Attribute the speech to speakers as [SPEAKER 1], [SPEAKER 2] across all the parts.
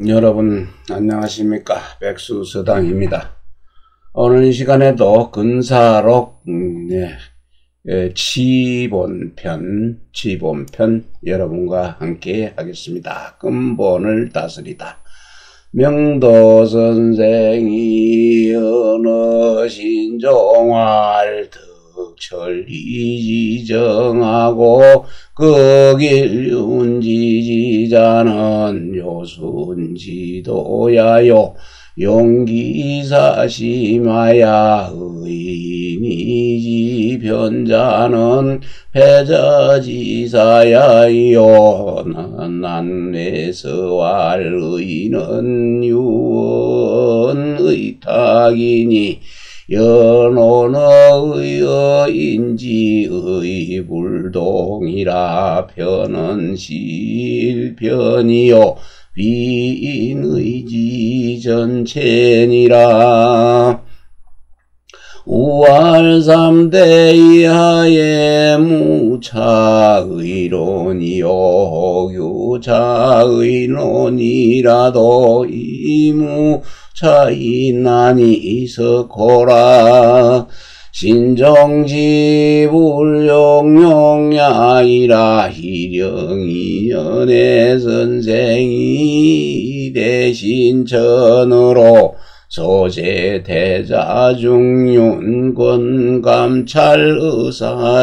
[SPEAKER 1] 여러분 안녕하십니까. 백수서당입니다. 오늘 시간에도 근사록 치본편 여러분과 함께 하겠습니다. 근본을 다스리다. 명도선생이 어느 신종할 득철이지정하고 그 길 윤지지자는 요순지도야요 용기사심하야 의인이지 변자는 패자지사야요 난내서할 의인은 유언의탁이니 연호의 의인지의 불동이라 편은 실편이요 비인의지 전체니라. 우활삼대 이하의 무차의론이요 유차의론이라도 이무차이나니 있어코라. 신정지불용용야이라 희령이년의 선생이 대신천으로 소재대자중윤권감찰 의사리행하니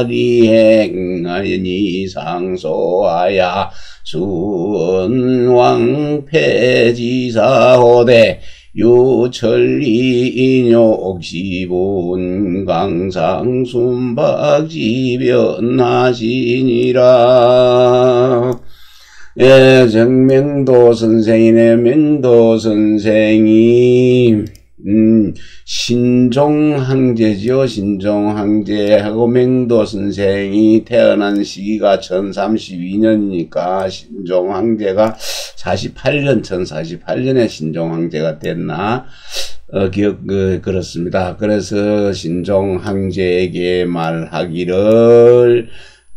[SPEAKER 1] 상소하야 수원왕폐지사호대 유천리인욕시분 강상순박지변하시니라. 정명도 선생이네. 명도 선생이 신종황제지요. 신종황제하고 명도 선생이 태어난 시기가 1032년이니까 신종황제가 1048년에 신종황제가 됐나? 그렇습니다. 그래서 신종황제에게 말하기를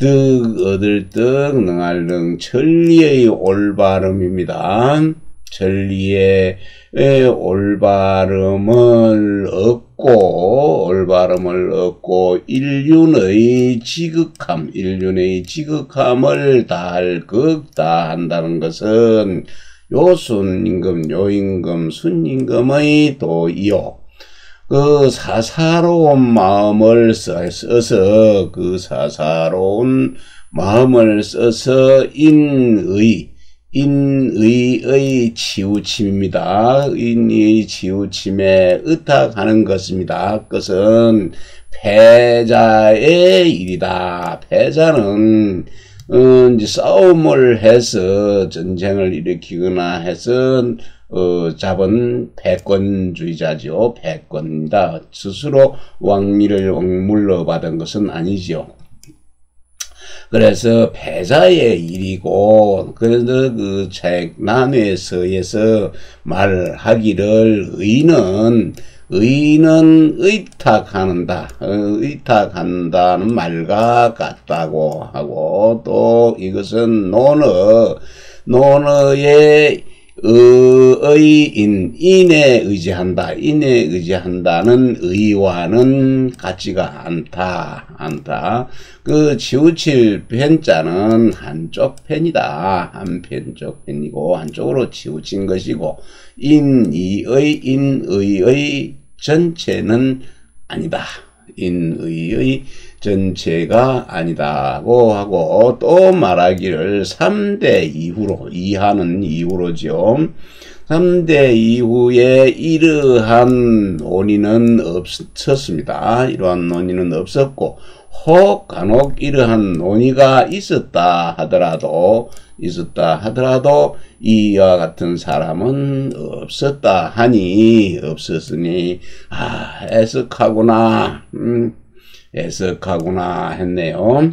[SPEAKER 1] 얻을 득 능할 능 천리의 올바름입니다. 천리의 올바름을 얻고 인륜의 지극함을 다할 다한다는 것은 요순임금, 요임금, 순임금의 도이요. 그 사사로운 마음을 써서 인의의 치우침입니다. 인의 치우침에 의탁하는 것입니다. 그것은 패자의 일이다. 패자는 이제 싸움을 해서 전쟁을 일으키거나 해서 잡은 패권주의자죠. 패권이다. 스스로 왕위를 물러받은 것은 아니죠. 그래서 패자의 일이고, 그래서 그 책 난회서에서 말하기를 의인은 의탁한다는 말과 같다고 하고, 또 이것은 논어의 인에 의지한다는 의와는 같지가 않다. 그 치우칠 편자는 한쪽 편이다. 한편쪽 편이고 한쪽으로 치우친 것이고 인의의 전체는 아니다. 인의의 전체가 아니다고 하고, 또 말하기를 3대 이후로, 이하는 이후로죠. 3대 이후에 이러한 논의는 없었습니다. 이러한 논의는 없었고, 혹 간혹 이러한 논의가 있었다 하더라도 이와 같은 사람은 없었으니 해석하구나 했네요.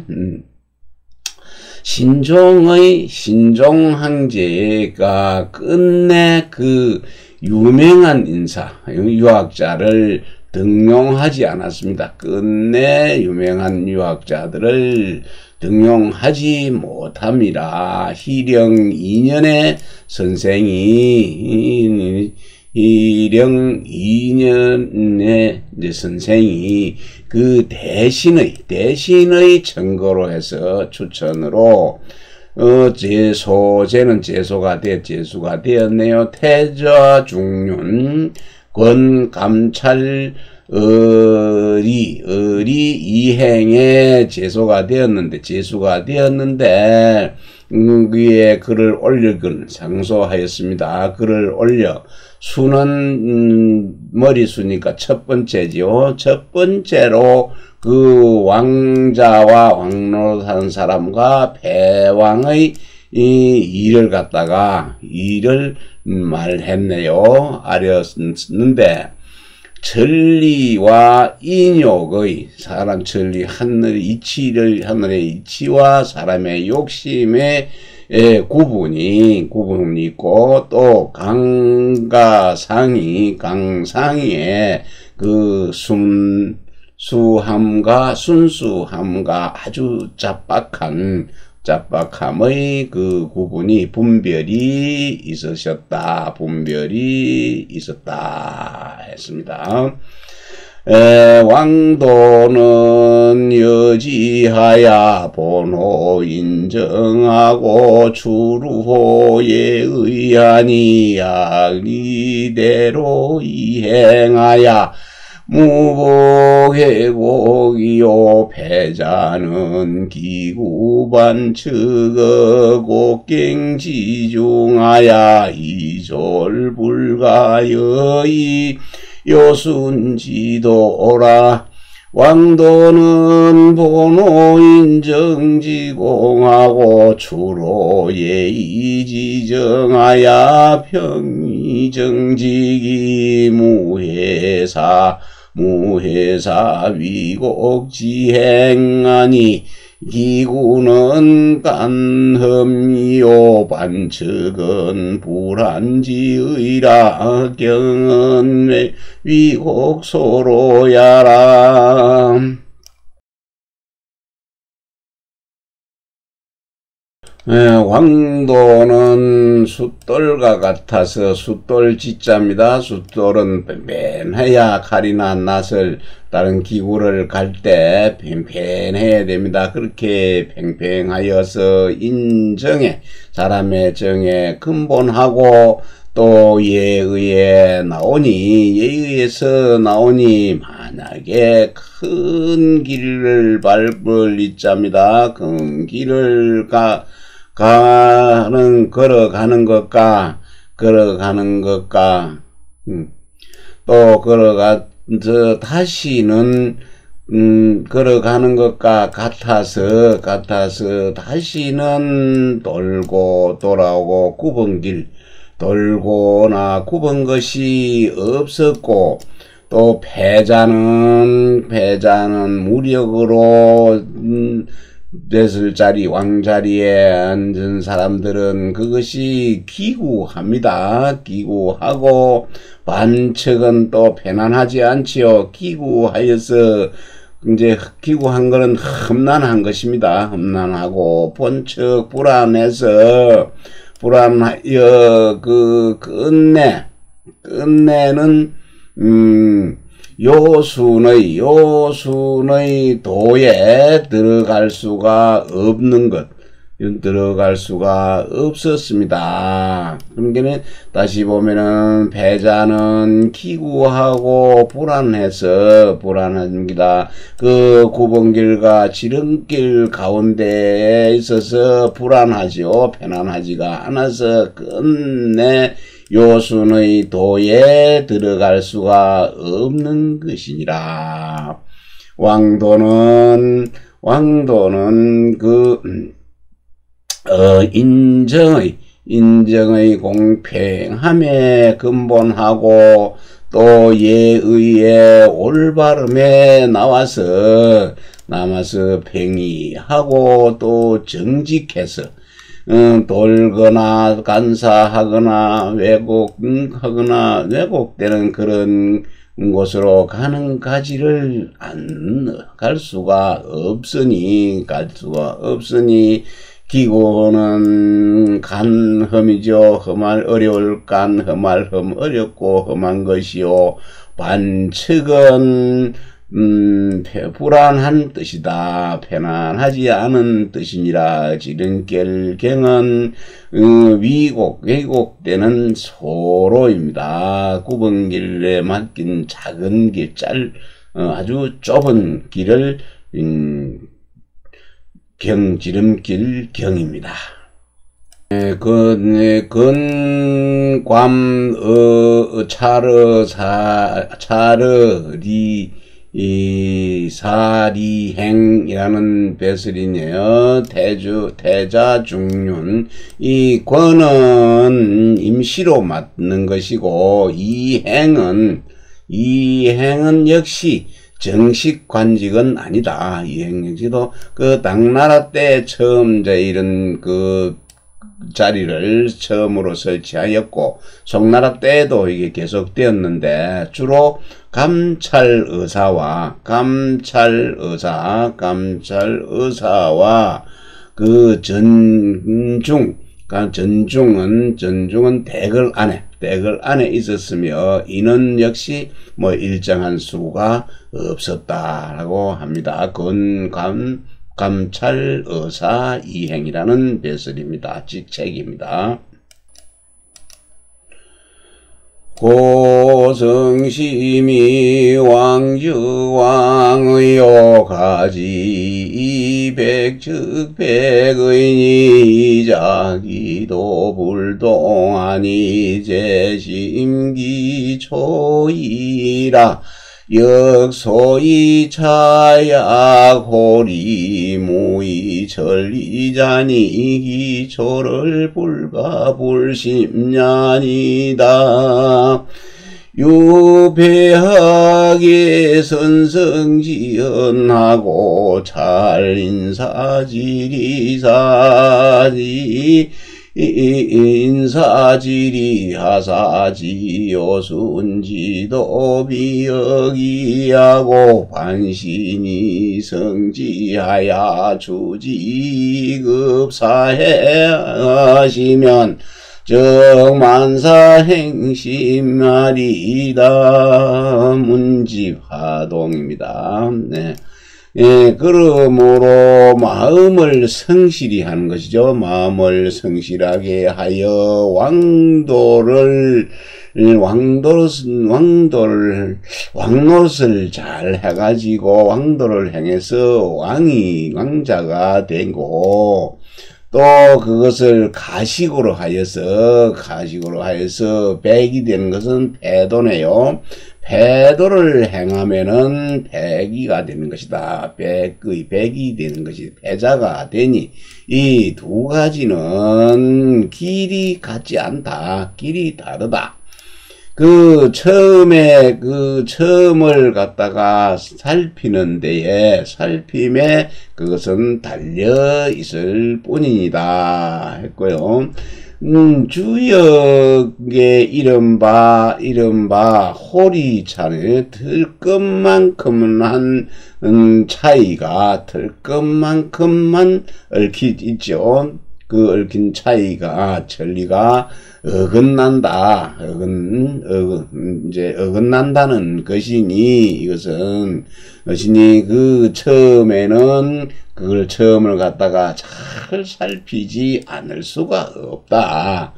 [SPEAKER 1] 신종황제가 끝내 그 유명한 인사, 유학자를 등용하지 않았습니다. 끝내 유명한 유학자들을 등용하지 못합니다. 희령 2년에 선생이 그 대신의 증거로 해서 추천으로 제수가 되었네요. 태자 중륜 권감찰 을이 이행에 제수가 되었는데 위에 글을 올려근 상소하였습니다. 글을 올려 수는 머리수니까 첫 번째지요. 첫 번째로 그 왕자와 왕노릇하는 사람과 패왕의 일을 말했네요. 아렸는데 전리와 인욕의 사람 전리 하늘의 이치와 사람의 욕심의 구분이 있고 또 강상이의 그 순수함과 아주 짭박함의 그 분별이 있었다 했습니다. 왕도는 여지하야 본호 인정하고 추루호에 의하니 약리대로 이행하야 무복해곡이요 패자는 기구반측어 곡갱지중하야 이졸불가여이 요순지도라 왕도는 본호 인정지공하고 추로예의지정하야 평의정직이 무해사 위곡지행하니 기구는 간흠이요 반측은 불한지의라 경은 위곡소로야라. 왕도는 숫돌과 같아서 숫돌지자입니다. 숫돌은 뱀뱀해야 칼이나 낫을 다른 기구를 갈 때 팽팽해야 됩니다. 그렇게 팽팽하여서 사람의 정에 근본하고 또 예의에서 나오니 만약에 큰 길을 밟을 이자입니다. 큰 길을 걸어가는 것과 또 다시는 걸어가는 것과 같아서 다시는 돌고 돌아오고 돌고나 굽은 것이 없었고 또 패자는 무력으로 됐을 왕자리에 앉은 사람들은 그것이 기구합니다. 기구하고 반측은 또 편안하지 않지요. 기구하여서 이제 기구한 거는 험난한 것입니다. 험난하고 본측 불안해서 그 끝내는 요순의 도에 들어갈 수가 없었습니다. 그러니까 다시 보면은 패자는 기구하고 불안합니다. 그 구번길과 지름길 가운데에 있어서 불안하지요. 편안하지가 않아서 끝내 요순의 도에 들어갈 수가 없는 것이니라. 왕도는 인정의 공평함에 근본하고 또 예의의 올바름에 남아서 평이하고 또 정직해서 돌거나 간사하거나 왜곡되는 그런 곳으로 가는 가지를 갈 수가 없으니 기고는 간험이죠. 험할 어려울 간 험할 험 어렵고 험한 것이요. 반측은 불안한 뜻이다. 편안하지 않은 뜻이니라. 지름길경은 왜곡되는 소로입니다. 굽은 길에 맡긴 작은 길, 아주 좁은 길을 지름길 경입니다. 근관 사리행이라는 배설이네요. 태자중륜. 이 권은 임시로 맞는 것이고, 이행은 역시 정식 관직은 아니다. 이행 역시도 그 당나라 때 처음 이런 자리를 처음으로 설치하였고, 송나라 때에도 이게 계속되었는데, 주로 감찰의사와 전중은 대궐 안에 있었으며, 이는 역시 일정한 수가 없었다라고 합니다. 감찰의사 이행이라는 배설입니다. 직책입니다. 고성심이 왕주왕의욕하지 백측백의니 자기도 불동하니 제심기초이라 역소이 차약 호리무이 전리자니 기초를 불가불심냐니다. 유배하게 선성지연하고 인사지리 하사지 요순지도 비여기하고 반신이 성지하야 주지급사해 하시면 정만사행심말이다. 문집하동입니다. 네. 그러므로 마음을 성실히 하는 것이죠. 마음을 성실하게 하여 왕노릇을 잘 해가지고 왕도를 행해서 왕자가 되고, 또 그것을 가식으로 하여서 백이 되는 것은 패도네요. 패도를 행하면은 백이가 되는 것이다. 백이 되는 것이 패자가 되니, 이 두 가지는 길이 같지 않다. 길이 다르다. 처음을 갖다가 살피는 데에 살핌에 그것은 달려 있을 뿐이다 했고요. 주역의 이른바 호리차는 들것만큼만 얽히있죠. 그 얽힌 차이가 천리가 어긋난다는 것이니, 이것은 처음에는 그걸 처음을 갖다가 잘 살피지 않을 수가 없다.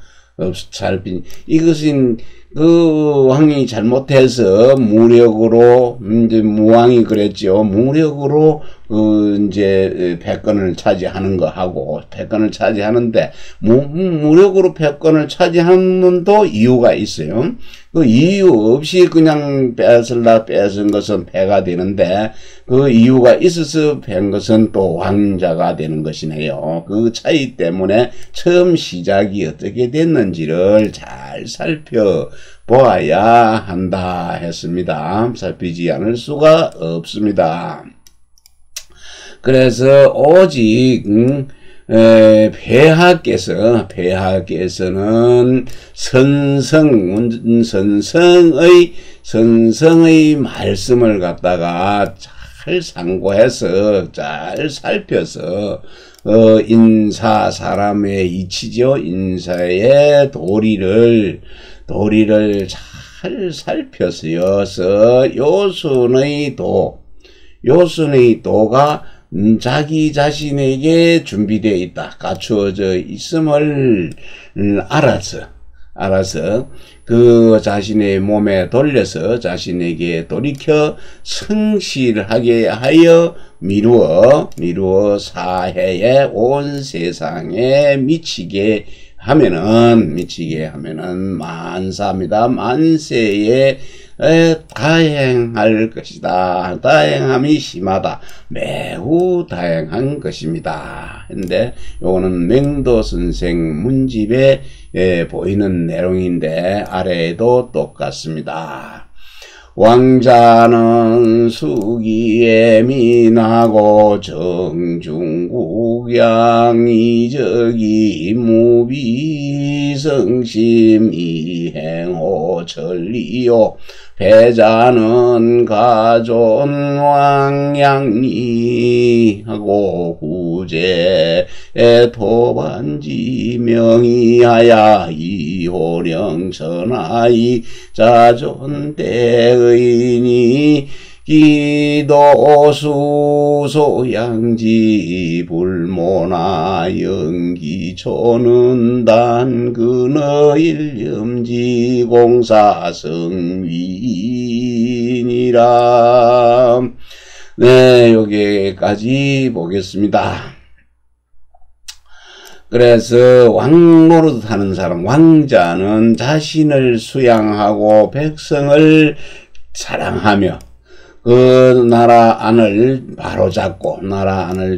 [SPEAKER 1] 이것은 왕이 잘못해서 무력으로, 무왕이 그랬죠. 무력으로, 패권을 차지하는 거하고, 패권을 차지하는데, 무력으로 패권을 차지하는 것도 이유가 있어요. 그 이유 없이 그냥 뺏은 것은 패가 되는데, 그 이유가 있어서 뺀 것은 또 왕자가 되는 것이네요. 그 차이 때문에 처음 시작이 어떻게 됐는지를 잘 살펴보아야 한다 했습니다. 살피지 않을 수가 없습니다. 그래서 오직 폐하께서는 선성의 말씀을 갖다가 잘 상고해서 잘 살펴서 사람의 이치죠. 인사의 도리를 잘 살펴서 요순의 도가 자기 자신에게 준비되어 있다. 갖추어져 있음을 알아서 그 자신의 몸에 돌려서 자신에게 돌이켜 성실하게 하여 미루어 사해에 온 세상에 미치게 하면은 만사입니다. 만세에 다행할 것이다. 다행함이 심하다. 매우 다행한 것입니다. 근데 요거는 맹도 선생 문집에 보이는 내용인데 아래에도 똑같습니다. 왕자는 수기에 민하고 정중국양 이적이 무비성심 이행호 천리요 배자는 가존 왕양리하고 구제에 토반지 명의하야 이호령 천하의 자존대의니 기도수 소양지 불모나 연기초는 단근어 일념지 공사성위이니라. 네, 여기까지 보겠습니다. 그래서 왕노릇 하는 사람, 왕자는 자신을 수양하고 백성을 사랑하며 그 나라 안을 바로잡고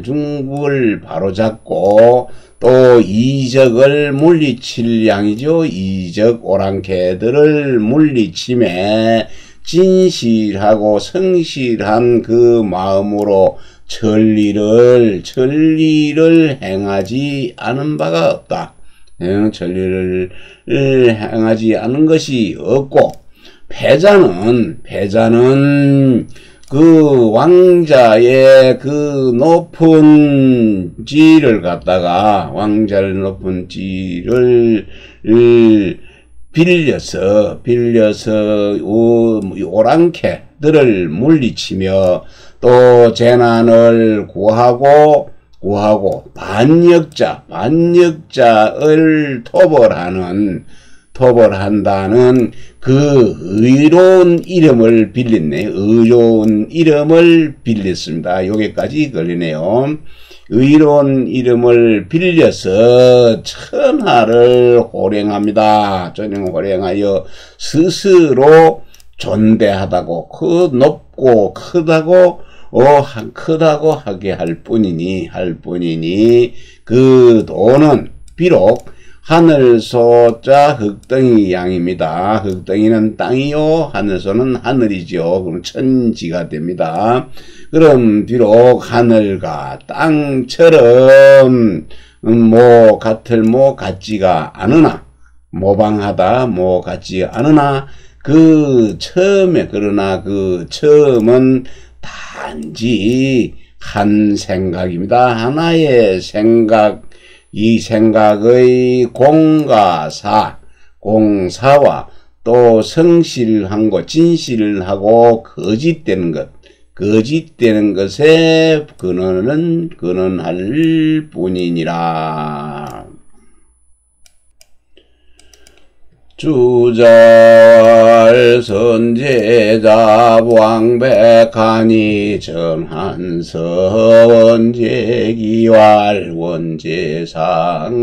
[SPEAKER 1] 중국을 바로잡고 또 이적을 물리칠 양이죠. 이적 오랑캐들을 물리침에 진실하고 성실한 그 마음으로 천리를 행하지 않은 바가 없다. 천리를 행하지 않은 것이 없고 패자는 그 왕자의 그 높은 지를 갖다가 왕자를 높은 지를 빌려서 오랑캐들을 물리치며 또 재난을 구하고 반역자를 토벌한다는 그 의로운 이름을 빌렸네. 의로운 이름을 빌렸습니다. 여기까지 걸리네요. 의로운 이름을 빌려서 천하를 호령합니다. 호령하여 스스로 존대하다고 그 높고 크다고 하게 할 뿐이니 그 도는 비록 하늘소자 흑덩이 양입니다. 흑덩이는 땅이요 하늘소는 하늘이죠. 그럼 천지가 됩니다. 그럼 비록 하늘과 땅처럼 같지가 않으나 모방하다 같지 않으나 그 처음은 단지 한 생각입니다. 하나의 생각, 이 생각의 공사와 또 성실한 것, 진실하고 거짓되는 것에 근원할 뿐이니라. 주잘 선제자 왕백하니 전한서 원제기왈 원제상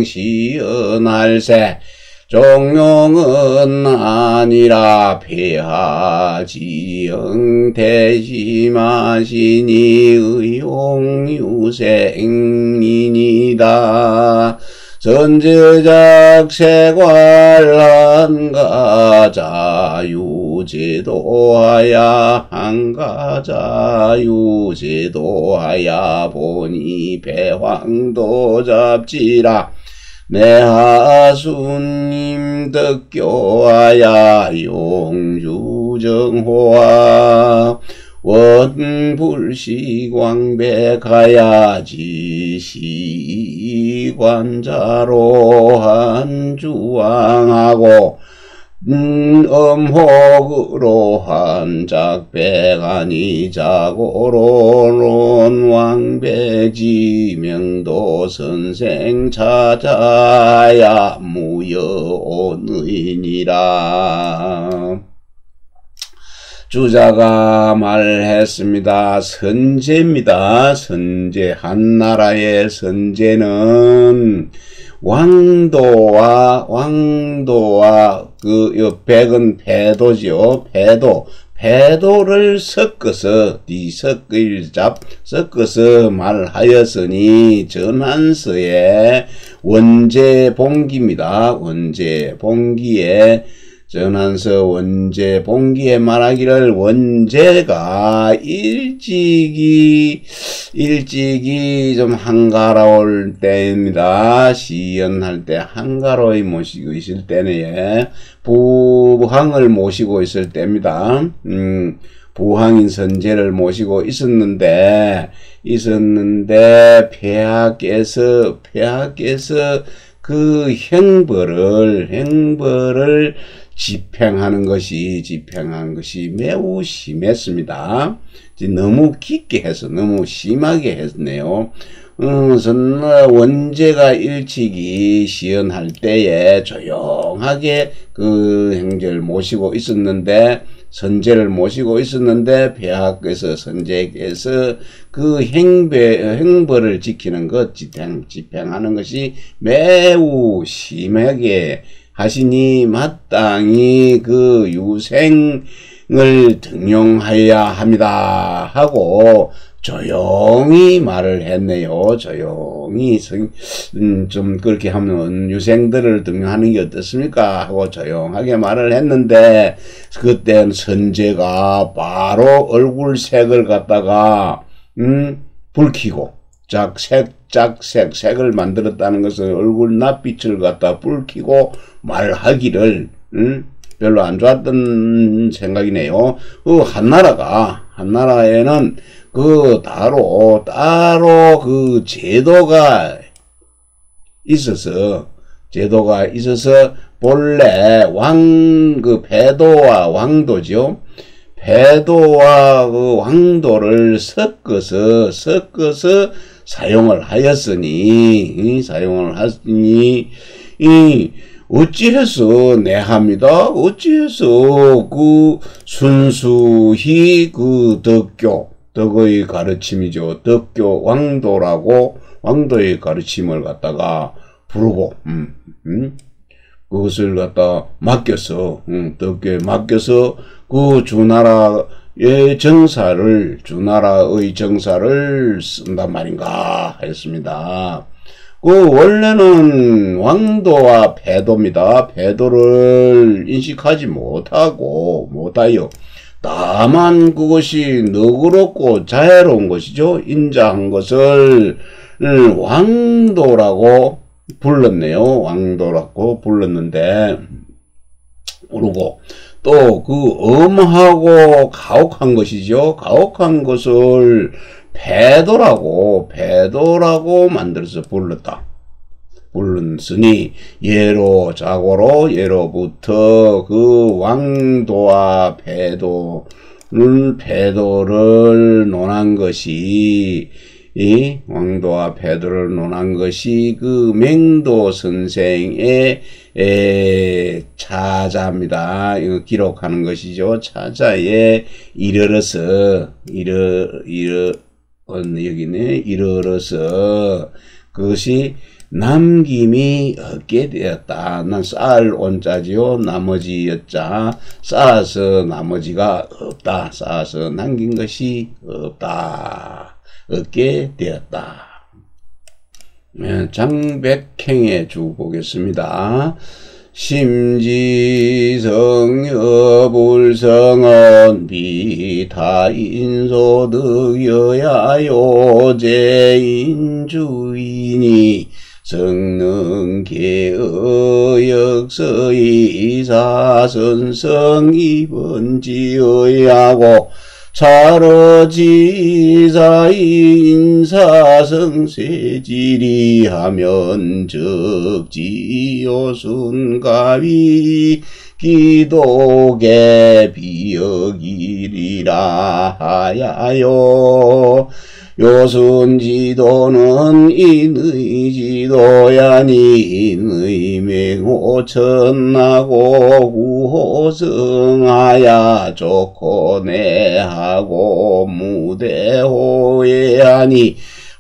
[SPEAKER 1] 시연할세 종용은 아니라 폐하지영 대심하시니 의용유생이니다. 선제작 세괄한가 자유 유제도하야 한가자 유제도하야 보니 배황도 잡지라 내 하수님 덕교하야 용주정호하 원불시광백하야지 시관자로 한주왕하고 엄혹으로 한작백아니 자고로론 왕배지명도 선생 찾아야 무여온의니라. 주자가 말했습니다. 선제입니다. 선제. 한나라의 선제는 왕도와 그 백은 배도죠. 배도를 섞어서 섞어서 말하였으니 전한서의 원제봉기입니다. 원제봉기에 전한서 원제봉기에 말하기를 원제가 일찍이 좀 한가로울 때입니다. 시연할 때 한가로이 모시고 있을 때네. 부항을 모시고 있을 때입니다. 부항인 선제를 모시고 있었는데 폐하께서 그 행벌을 집행한 것이 매우 심했습니다. 너무 깊게 해서 너무 심하게 했네요. 원제가 일찍이 시연할 때에 조용하게 그 행제를 모시고 있었는데 선제를 모시고 있었는데 폐하께서 선제께서 그 행벌을 지키는 것 집행하는 것이 매우 심하게 하시니 마땅히 그 유생을 등용하여야 합니다 하고 조용히 말을 했네요. 조용히 좀 그렇게 하면 유생들을 등용하는 게 어떻습니까 하고 조용하게 말을 했는데 그때는 선제가 바로 얼굴색을 갖다가 불키고 색을 만들었다는 것은 얼굴 낯빛을 갖다 불키고 말하기를 별로 안 좋았던 생각이네요. 한나라에는 그 따로 그 제도가 있어서 본래 그 배도와 왕도죠. 배도와 그 왕도를 섞어서 사용을 하였으니 어찌해서 내합니다. 어찌해서 그 순수히 그 덕의 가르침이죠. 덕교 왕도의 가르침을 갖다가 부르고 그것을 갖다 맡겨서 덕교에 맡겨서 그 주나라의 정사를 쓴단 말인가 했습니다. 그 원래는 왕도와 배도입니다. 배도를 인식하지 못하여 다만 그것이 너그럽고 자애로운 것이죠. 인자한 것을 왕도라고 불렀네요. 왕도라고 불렀는데 그리고 또 그 엄하고 가혹한 것이죠. 가혹한 것을 배도라고 만들어서 불렀으니 예로부터 그 왕도와 배도를 논한 것이 그 맹도 선생의 차자입니다. 이거 기록하는 것이죠. 차자에 이르러서 그것이 남김이 없게 되었다. 난 쌓을 온자지요. 나머지 여자 쌓아서 나머지가 없다. 쌓아서 남긴 것이 없다. 얻게 되었다. 장백행의 주 보겠습니다. 심지성여불성은 비타인소득여야요제인주이니 성능계의역서이사선성이번지의하고 차러지사인사성세지리하면 적지요순가위 기독의 비역이리라 하야요. 요순지도는 인의 지도야니 인의 맹호천하고 구호성하야 좋고 내하고 무대호예하니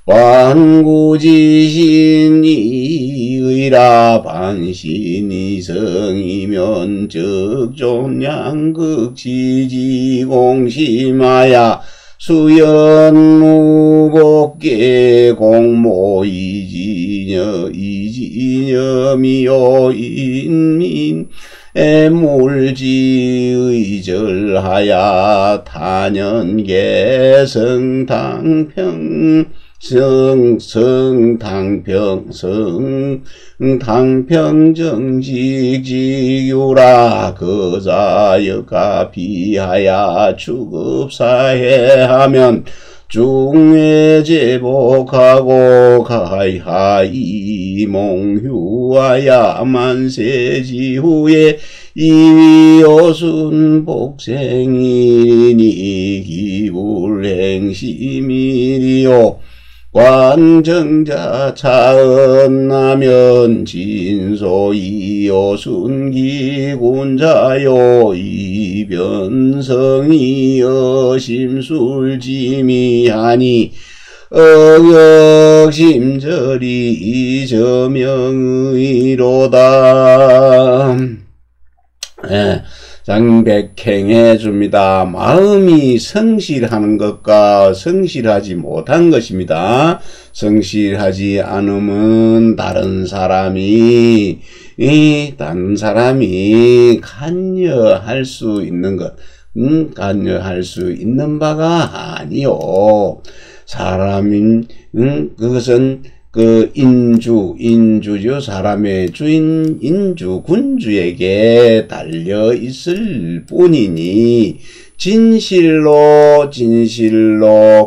[SPEAKER 1] 반구지신이의라 반신이성이면 적존양극지지공심하야 수연무복계 공모이지녀 이지녀미요 인민 애물지의절하야 단연계 성당평 성당평정직지유라 거자여가 비하야 추급사해하면 중외제복하고 가하이 몽휴하야 만세지후에 이위오순 복생이니 기불행심이리요. 관정자 차은나면 진소이오순기군자요 이변성이여 심술지미하니 억역심절이 저명의로다. 장백행해 줍니다. 마음이 성실하는 것과 성실하지 못한 것입니다. 성실하지 않으면 다른 사람이 관여할 수 있는 것, 관여할 수 있는 바가 아니요. 사람인 그것은 그 인주죠. 사람의 주인 인주 군주에게 달려 있을 뿐이니 진실로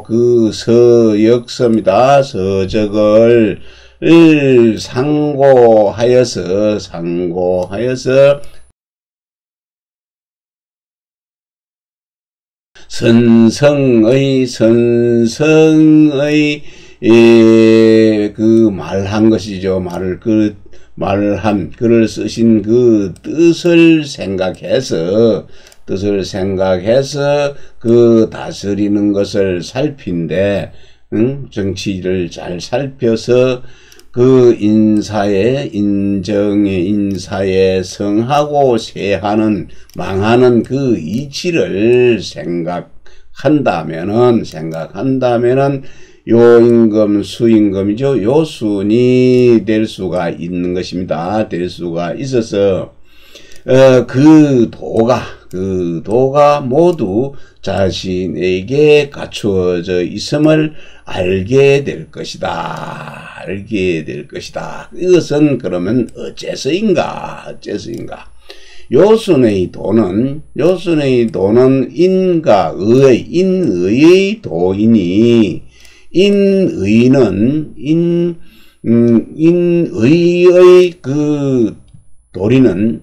[SPEAKER 1] 그 서역서입니다. 서적을 상고하여서 선성의 그 말한 것이죠. 글을 쓰신 그 뜻을 생각해서 그 다스리는 것을 살핀데, 정치를 잘 살펴서 그 인사에 성하고 세하는 망하는 그 이치를 생각한다면은 요임금, 수임금이죠. 요순이 될 수가 있는 것입니다. 될 수가 있어서, 그 도가 모두 자신에게 갖추어져 있음을 알게 될 것이다. 이것은 그러면 어째서인가? 요순의 도는 인의의 도이니, 인의의 그 도리는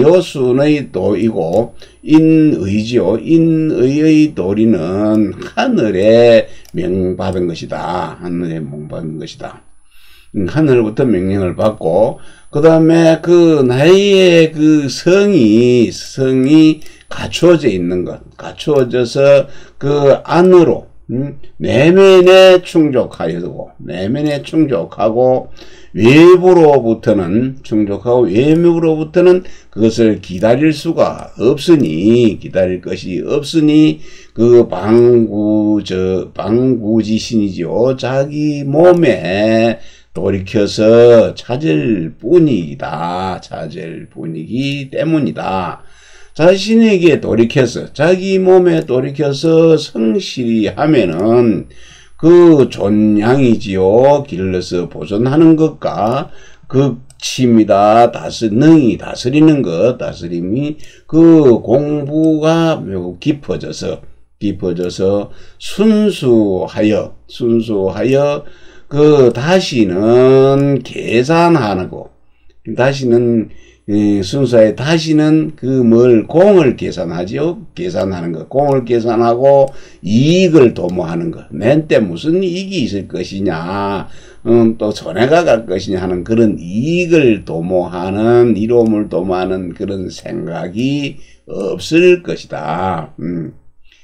[SPEAKER 1] 요순의 도이고 인의지요. 인의의 도리는 하늘에 명받은 것이다. 하늘부터 명령을 받고 그 다음에 그 나의 그 성이 갖추어져 있는 것, 갖추어져서 그 안으로 내면에 충족하고 외부로부터는 충족하고 외부로부터는 그것을 기다릴 것이 없으니 그 방구지신이죠. 자기 몸에 돌이켜서 찾을 뿐이다. 찾을 뿐이기 때문이다. 자신에게 돌이켜서, 자기 몸에 돌이켜서 성실히 하면은 그 존양이지요. 길러서 보존하는 것과 극침이다. 능히 다스리는 것, 다스림이 그 공부가 매우 깊어져서 순수하여 그 다시는 계산하고, 다시는 순수하여 다시는 공을 계산하죠. 계산하는 것, 공을 계산하고 이익을 도모하는 것. 맨 때 무슨 이익이 있을 것이냐, 또 손해가 갈 것이냐 하는 그런 이익을 도모하는, 이로움을 도모하는 그런 생각이 없을 것이다.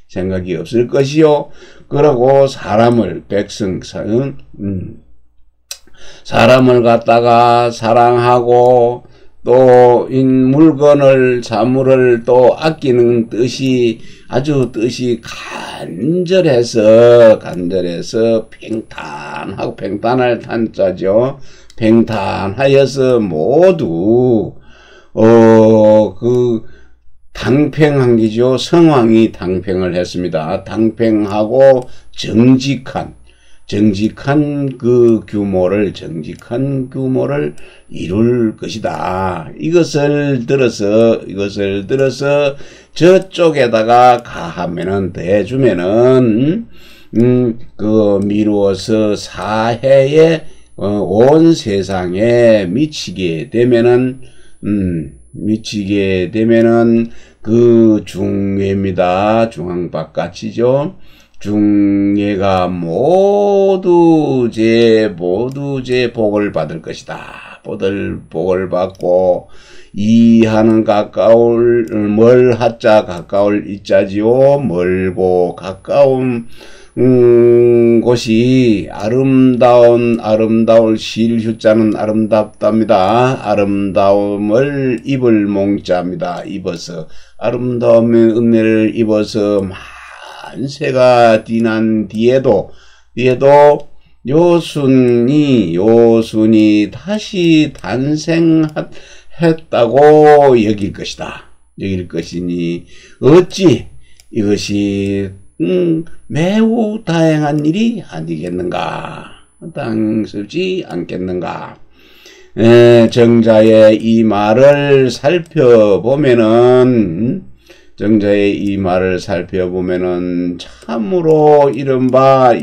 [SPEAKER 1] 생각이 없을 것이요. 그러고 사람을 사람을 갖다가 사랑하고 또 물건을 자물을 또 아끼는 뜻이 아주 뜻이 간절해서 팽탄하고 팽탄할 탄자죠. 팽탄하여서 모두 당팽한 기죠. 성왕이 당팽을 했습니다. 당팽하고 정직한 그 규모를, 정직한 규모를 이룰 것이다. 이것을 들어서 저쪽에다가 가하면은, 대주면은, 미루어서 사해에, 온 세상에 미치게 되면은, 그 중예입니다. 중앙바깥이죠. 중예가 모두 제 복을 받을 것이다. 복을 받고, 이하는 가까울, 멀하자 가까울 이자지요. 멀고 가까운 곳이 아름다울 실휴자는 아름답답니다. 아름다움을 입을 몽자입니다. 입어서 아름다움의 은혜를 입어서 만세가 지난 뒤에도 요순이 다시 탄생했다고 여길 것이니 어찌 이것이 매우 다행한 일이 아니겠는가, 당스럽지 않겠는가. 정자의 이 말을 살펴보면은 참으로 이른바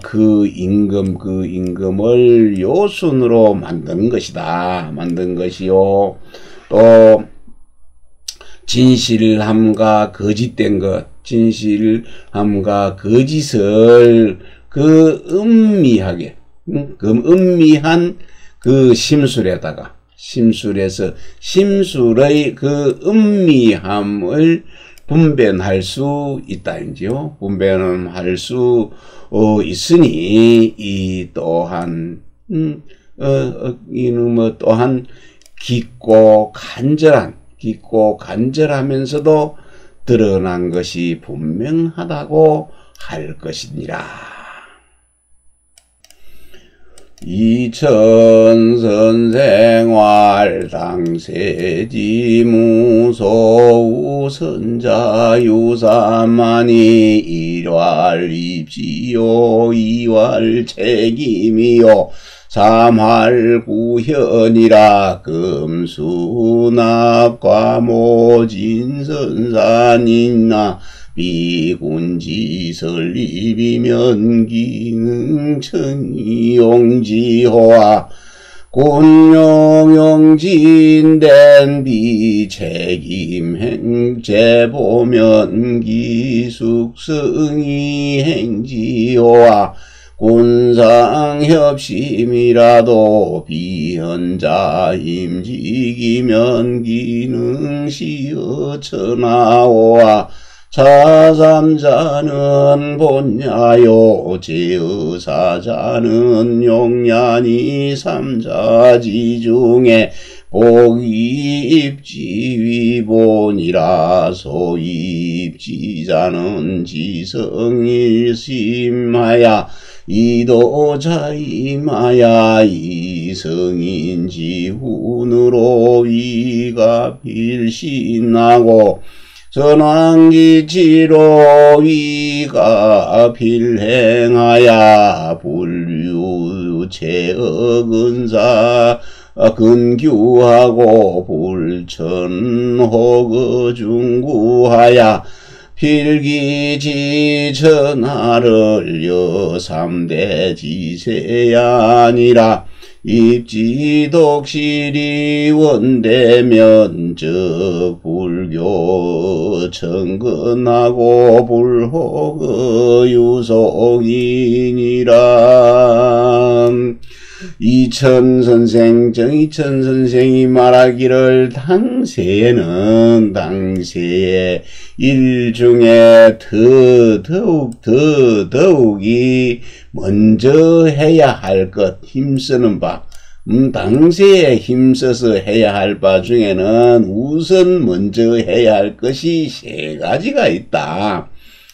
[SPEAKER 1] 그 임금을 요순으로 만든 것이요. 또 진실함과 거짓된 것, 진실함과 거짓을 음미한 그 심술의 그 음미함을 분별할 수 있다인지요. 분별할 수 있으니 이 또한 또한 깊고 간절하면서도 드러난 것이 분명하다고 할 것이니라. 이천선생활 당세지무소 선자유사만이 일활입지요 이활 책임이요 삼활구현이라 금수납과 모진선산이나 비군지 설립이면 기능천이용지호와 군용용진된 비책임행제보면 기숙성이 행지호와 군상협심이라도 비현자임직이면 기능시어천하오와 자삼자는 본야요 제의사자는 용량이 삼자지 중에 복이입지위본이라 소입지자는 지성일심하야 이도자이마야 이성인지훈으로 위가 필신하고 전왕기지로 위가 필행하야 불유 제어근사 근규하고 불천호거 중구하야 필기지천하를 여삼대지세야 아니라 입지독실이 원대면적 불교 청근하고 불호거 유속이니라. 이천선생 정이천선생이 말하기를 당세에 일 중에 더욱이 먼저 해야 할 것 힘쓰는 바 당세에 힘써서 해야 할 바 중에는 우선 먼저 해야 할 것이 세 가지가 있다.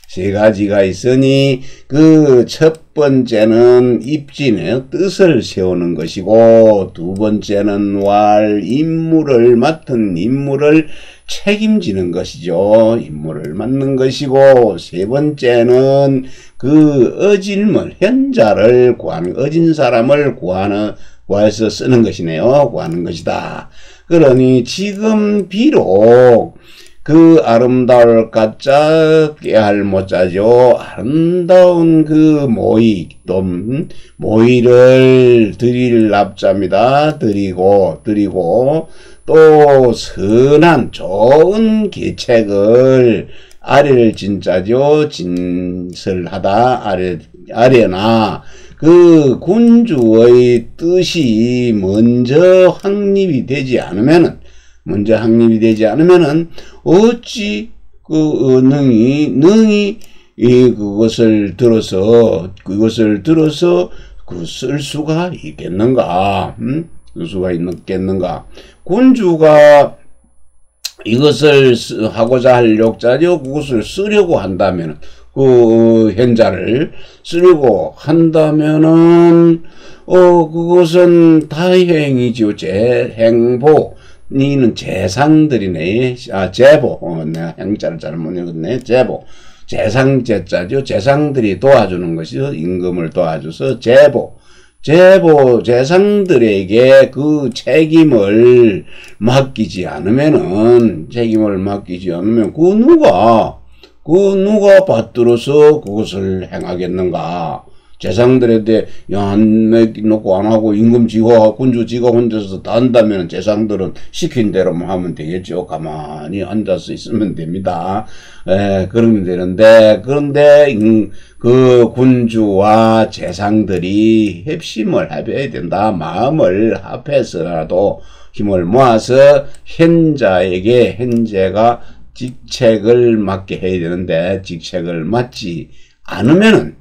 [SPEAKER 1] 세 가지가 있으니 그 첫 번째는 입진의 뜻을 세우는 것이고 두 번째는 맡은 임무를 책임지는 것이죠. 임무를 맡는 것이고 세 번째는 그 현자를 어진 사람을 구해서 쓰는 것이네요. 구하는 것이다. 그러니 지금 비록 그 아름다울 가짜 깨알 못자죠. 아름다운 그 모이를 드릴 납자입니다. 드리고 또 선한 좋은 계책을 아래를 진짜죠. 진설하다 아래나 그 군주의 뜻이 먼저 확립이 되지 않으면은 어찌 능히 그것을 들어서 쓸 수가 있겠는가? 쓸 수가 있겠는가? 군주가 이것을 하고자 할 욕자죠. 그것을 쓰려고 한다면 그 현자를 쓰려고 한다면은 그것은 다행이죠. 행보 니는 재상들이네. 제보. 내가 행자를 잘못 읽었네. 제보. 재상제자죠. 재상들이 도와주는 것이죠. 임금을 도와줘서 재상들에게 그 책임을 맡기지 않으면 누가 받들어서 그것을 행하겠는가? 재상들한테 안 놓고 안 하고 임금 지가 군주 지가 혼자서 다 한다면 재상들은 시킨 대로만 하면 되겠죠. 가만히 앉아서 있으면 됩니다. 그러면 되는데 그런데 그 군주와 재상들이 협심을 해야 된다. 마음을 합해서라도 힘을 모아서 현자가 직책을 맡게 해야 되는데 직책을 맡지 않으면은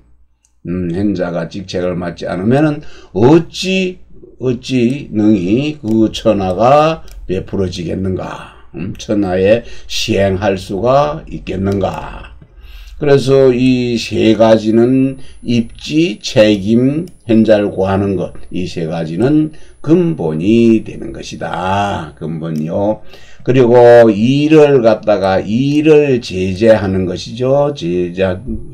[SPEAKER 1] 현자가 직책을 맡지 않으면은 어찌 능히 그 천하가 베풀어지겠는가? 천하에 시행할 수가 있겠는가? 그래서 이 세 가지는 입지, 책임, 현자를 구하는 것, 이 세 가지는 근본이 되는 것이다. 근본이요. 그리고 일을 제재하는 것이죠.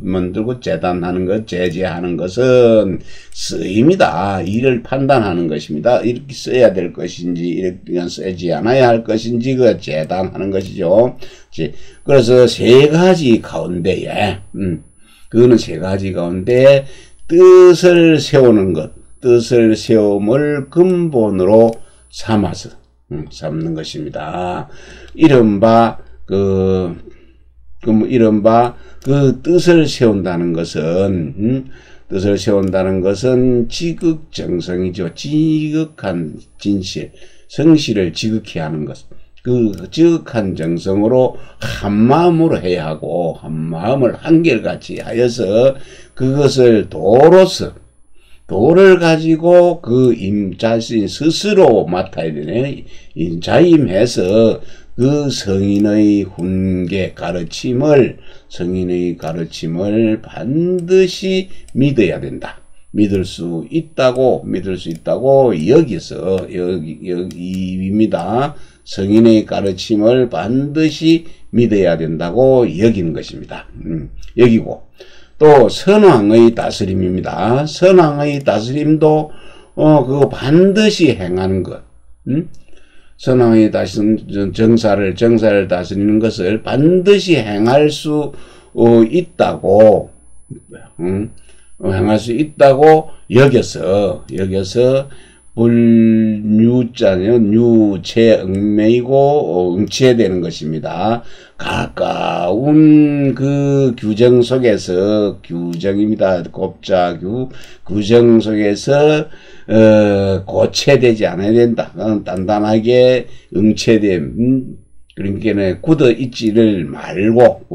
[SPEAKER 1] 만들고 재단하는 것, 제재하는 것은 쓰임이다. 일을 판단하는 것입니다. 이렇게 써야 될 것인지, 이렇게 쓰지 않아야 할 것인지, 그 재단하는 것이죠. 그래서 세 가지 가운데에, 그거는 세 가지 가운데 뜻을 세우는 것, 뜻을 세움을 근본으로 삼는 것입니다. 이른바 그 뜻을 세운다는 것은 지극정성이죠. 지극한 진실, 성실을 지극히 하는 것. 그 지극한 정성으로 한 마음으로 해야 하고 한 마음을 한결같이 하여서 그것을 도를 가지고 그 자신 스스로 맡아야 되네. 자임해서 그 성인의 가르침을 반드시 믿어야 된다. 믿을 수 있다고 여기서 여기입니다. 성인의 가르침을 반드시 믿어야 된다고 여기는 것입니다. 여기고 또 선왕의 다스림입니다. 선왕의 다스림도 그거 반드시 행하는 것. 선왕의 다스림 정사를 다스리는 것을 반드시 행할 수 있다고 행할 수 있다고 여겨서 불유자는 유체응매이고 응치되는 것입니다. 가까운 그 규정 속에서 규정입니다. 곱자규 규정 속에서 고체되지 않아야 된다. 단단하게 응체됨. 그러니까 굳어 있지를 말고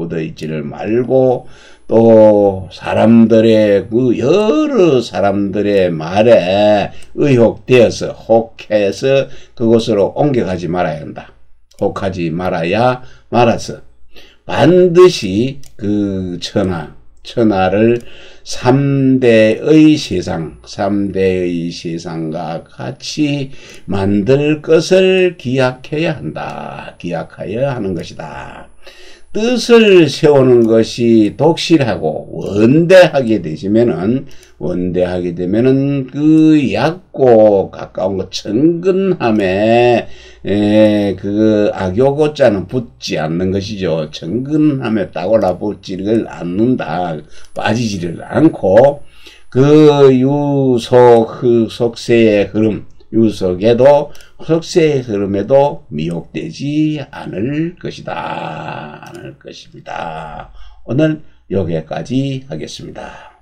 [SPEAKER 1] 또 사람들의 여러 사람들의 말에 의혹되어서 혹해서 그곳으로 옮겨가지 말아야 한다. 혹하지 말아서 반드시 그 천하를 3대의 세상과 같이 만들 것을 기약해야 하는 것이다. 뜻을 세우는 것이 독실하고 원대하게 되면은 그 얕고 가까운 것 정근함에 그 악요고자는 붙지 않는 것이죠. 정근함에 따골라 붙지를 않는다. 빠지지를 않고 그 속세의 흐름에도 미혹되지 않을 것입니다. 오늘 여기까지 하겠습니다.